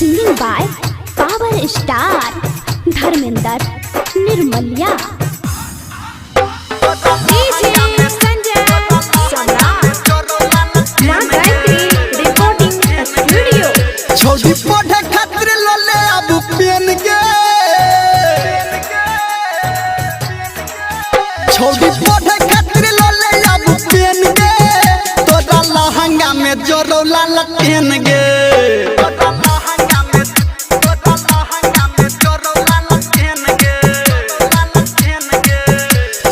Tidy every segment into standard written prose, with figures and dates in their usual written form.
Singing by Power Star Dharmender Nirmalya। छोड़ी पढ़े खातिर लले अब पेन के, छोड़ी पढ़े खातिर लले अब पेन के, तोरा लहंगा में जोरो लाल पेन गे।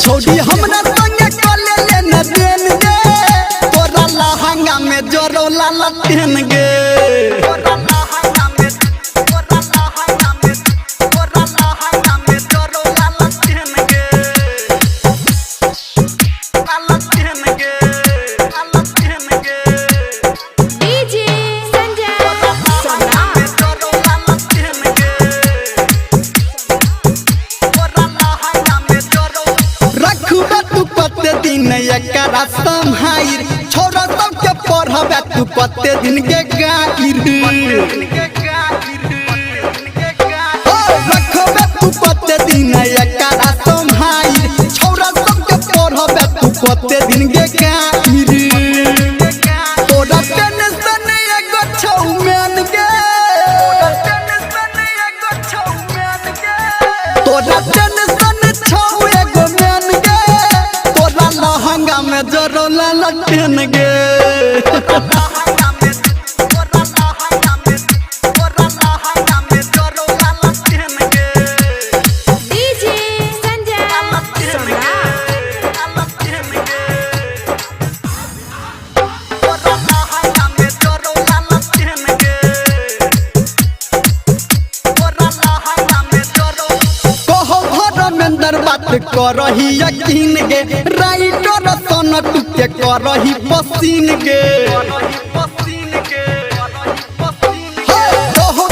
छोड़ी हमरा संगे कले लेने देन गे, तोरा लहंगा में जोरो लाल पेन गे। एकरा संहाइर छोरा सबके पढ़ाबे तू पत्ते दिन के गाइर, रखबे तू पत्ते दिन एकरा संहाइर छोरा सबके पढ़ाबे तू पत्ते दिन के गाइर। तोरा टेंशन एगो छौ मेन गे, तोरा टेंशन छौ एगो मेन गे, तोरा लहंगा में जोरो लाल पेन गे। बात करही यकीन गे, राइटर सन टुके करही पसीन गे।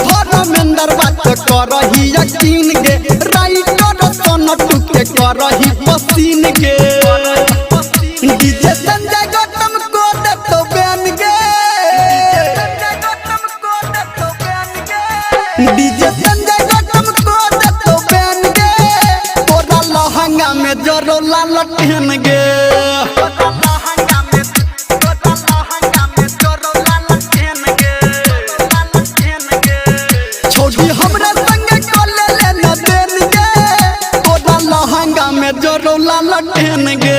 धर्मेंद्र बात करही यकीन गे, राइटर सन टुके करही पसीन गे। डीजे संजय गौतम को दे तो बैन गे, डीजे संजय गौतम को दे तो बैन गे, तोरा लहंगा में जोरो लाल पेन गे। छोड़ी हमरा संगे कले लेने देन गे, तोरा लहंगा में जोरो लाल पेन गे।